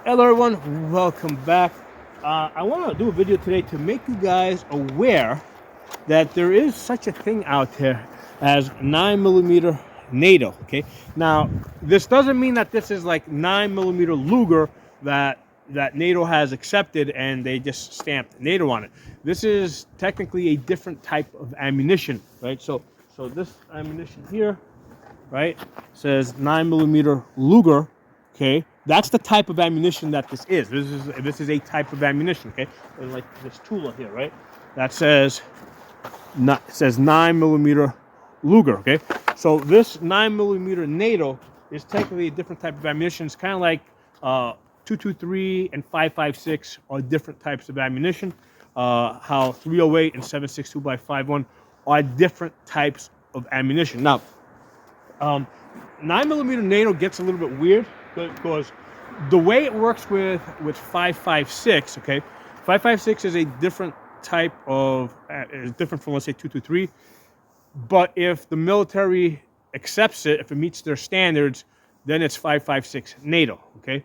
Hello everyone, welcome back. I want to do a video today to make you guys aware that there is such a thing out there as 9mm NATO. Okay, now this doesn't mean that this is like 9mm Luger that NATO has accepted and they just stamped NATO on it. This is technically a different type of ammunition, right? So this ammunition here, right, says 9mm Luger. Okay, that's the type of ammunition that this is. This is a type of ammunition. Okay, and like this Tula here, right? That says 9mm Luger. Okay, so this 9mm NATO is technically a different type of ammunition. It's kind of like 223 and 5.56 are different types of ammunition. How 308 and 7.62 by 5.1 are different types of ammunition. Now, 9mm NATO gets a little bit weird because the way it works with 5.56, okay, 5.56 is a different type of, is different from, let's say, 223. But if the military accepts it, if it meets their standards, then it's 5.56 NATO, okay.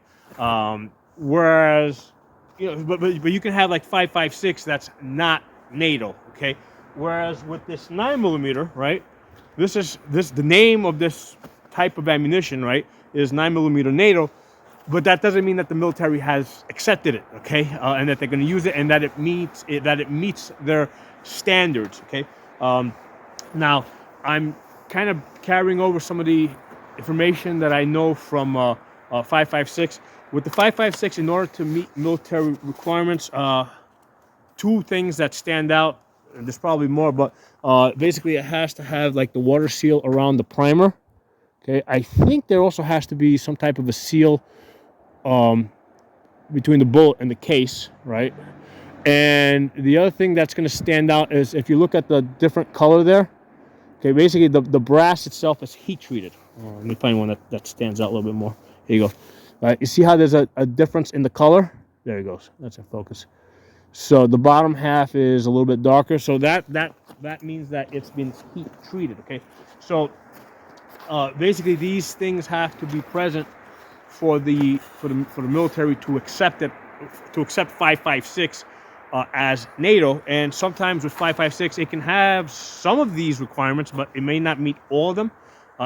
Whereas, you know, but you can have like 5.56 that's not NATO, okay. Whereas with this 9mm, right, the name of this type of ammunition, right, is 9mm NATO, but that doesn't mean that the military has accepted it, okay, and that they're going to use it and that it meets their standards, okay. Now, I'm kind of carrying over some of the information that I know from 5.56. With the 5.56, in order to meet military requirements, two things that stand out. There's probably more, but basically it has to have like the water seal around the primer. Okay, I think there also has to be some type of a seal between the bullet and the case, right? And the other thing that's going to stand out is if you look at the different color there. Okay, basically the brass itself is heat treated. Let me find one that stands out a little bit more. Here you go. All right, you see how there's a difference in the color? There it goes. That's in focus. So the bottom half is a little bit darker. So that means that it's been heat treated. Okay, so basically these things have to be present for the military to accept it, to accept 5.56 as NATO. And sometimes with 5.56 it can have some of these requirements, but it may not meet all of them.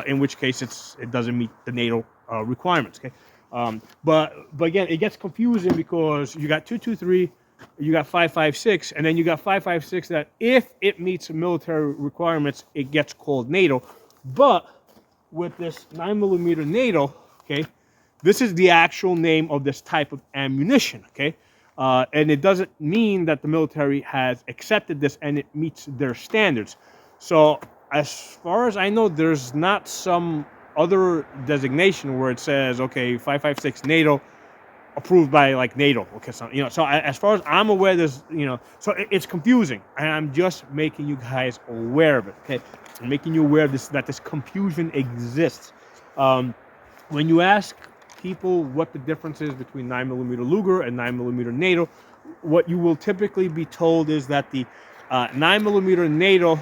In which case it doesn't meet the NATO requirements. Okay, but again, it gets confusing because you got 223. You got 5.56, and then you got 5.56 that if it meets military requirements, it gets called NATO. But with this 9mm NATO, okay, this is the actual name of this type of ammunition, okay? And it doesn't mean that the military has accepted this and it meets their standards. So as far as I know, there's not some other designation where it says, okay, 5.56 NATO, approved by like NATO, okay, so so as far as I'm aware, there's so it's confusing, and I'm just making you guys aware of it, okay? I'm making you aware of that this confusion exists. When you ask people what the difference is between 9mm Luger and 9mm NATO, what you will typically be told is that the 9mm NATO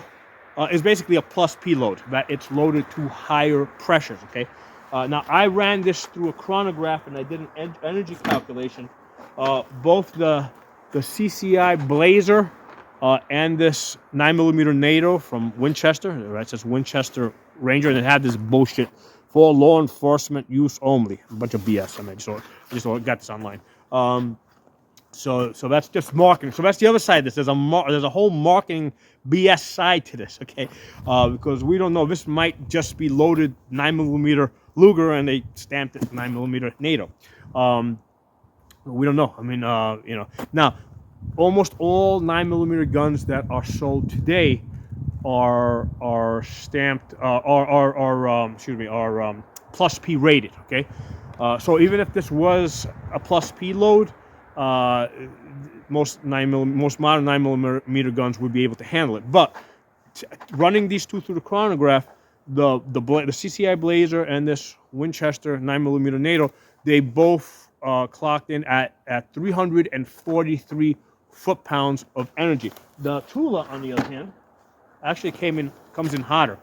is basically a plus P load, that it's loaded to higher pressures, okay? Now, I ran this through a chronograph and I did an energy calculation. Both the CCI Blazer and this 9mm NATO from Winchester, right? It says Winchester Ranger, and it had this bullshit for law enforcement use only. A bunch of BS. I mean, I just got this online. So that's just marketing. So that's the other side of this. There's a whole marketing BS side to this, okay? Because we don't know. This might just be loaded 9mm Luger and they stamped it 9mm NATO. We don't know. I mean, Now, almost all 9mm guns that are sold today are stamped are plus P rated. Okay, so even if this was a plus P load, most modern 9mm guns would be able to handle it. But running these two through the chronograph, the CCI Blazer and this Winchester 9mm NATO, they both clocked in at 343 foot-pounds of energy. The Tula, on the other hand, actually comes in hotter.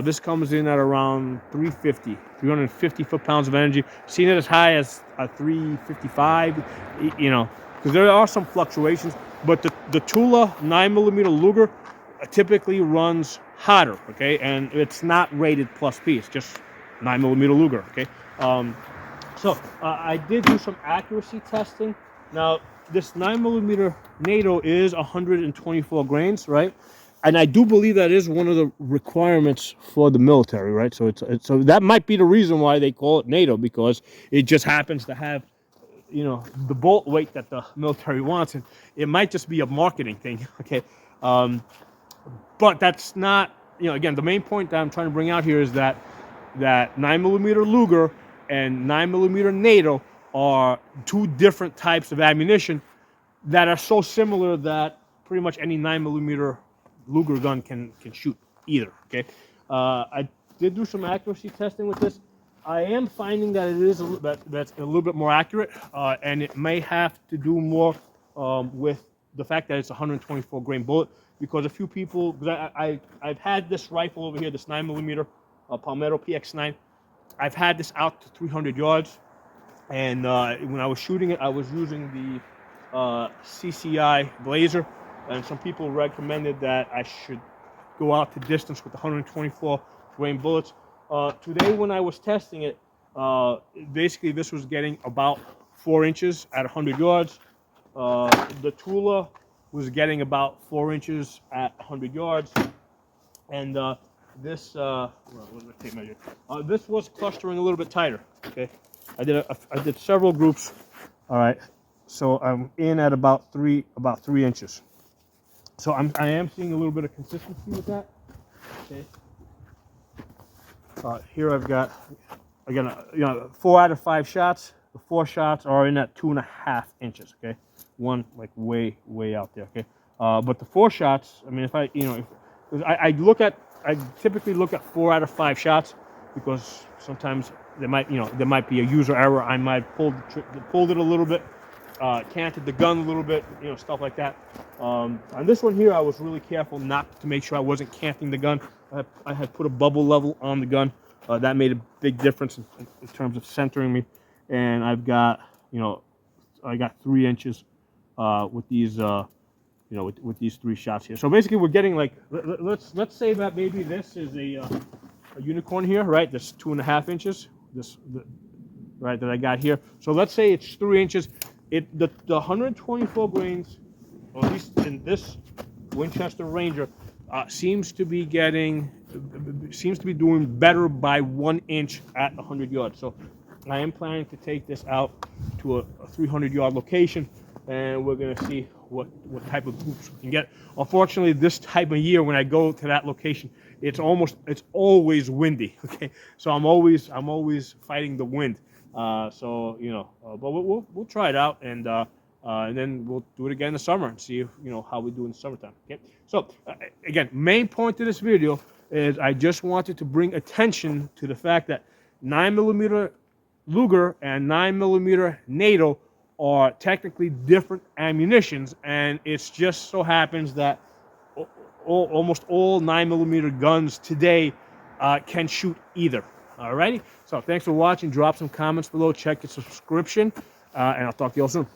This comes in at around 350 foot-pounds of energy. Seen it as high as 355, you know, because there are some fluctuations. But the Tula 9mm Luger typically runs hotter, okay? And it's not rated plus P. It's just 9mm Luger, okay? So I did do some accuracy testing. Now, this 9mm NATO is 124 grains, right? And I do believe that is one of the requirements for the military, right? So so that might be the reason why they call it NATO, because it just happens to have, you know, the bolt weight that the military wants, and it might just be a marketing thing, okay? But that's not, you know, again, the main point that I'm trying to bring out here is that 9mm Luger and 9mm NATO are two different types of ammunition that are so similar that pretty much any 9mm Luger gun can shoot either, okay? I did do some accuracy testing with this. I am finding that it is that's a little bit more accurate, and it may have to do more with the fact that it's a 124 grain bullet, because a few people, because I've had this rifle over here, this 9mm Palmetto PX9. I've had this out to 300 yards, and when I was shooting it, I was using the CCI Blazer, and some people recommended that I should go out to distance with the 124 grain bullets. Today, when I was testing it, basically this was getting about 4 inches at 100 yards. The Tula was getting about 4 inches at 100 yards, and this what's my tape measure? This was clustering a little bit tighter. Okay, I did several groups. All right, so I'm in at about 3 inches. So I am seeing a little bit of consistency with that. Okay. Here I've got, again, you know, 4 out of 5 shots. The 4 shots are in at 2.5 inches. Okay, one like way out there. Okay, but the 4 shots, I mean, if I, you know, I typically look at 4 out of 5 shots, because sometimes there might be a user error. I might pulled it a little bit, canted the gun a little bit, you know, stuff like that. On this one here, I was really careful not to make sure I wasn't canting the gun. I had put a bubble level on the gun. That made a big difference in terms of centering me. And I've got, you know, I got 3 inches with these, you know, with these 3 shots here. So basically, we're getting like, let's say that maybe this is a unicorn here, right? This 2.5 inches, right, that I got here. So let's say it's 3 inches. The 124 grains, or at least in this Winchester Ranger, seems to be doing better by 1 inch at 100 yards. So I am planning to take this out to a 300-yard location, and we're going to see what type of groups we can get. Unfortunately, this type of year, when I go to that location, it's always windy. Okay, so I'm always fighting the wind. So you know, but we'll try it out, and then we'll do it again in the summer and see if, you know, how we do in the summertime. Okay. So again, main point of this video is I just wanted to bring attention to the fact that 9mm Luger and 9mm NATO are technically different ammunitions, and it's just so happens that almost all 9mm guns today can shoot either. Alrighty, so thanks for watching. Drop some comments below, check your subscription, and I'll talk to you all soon.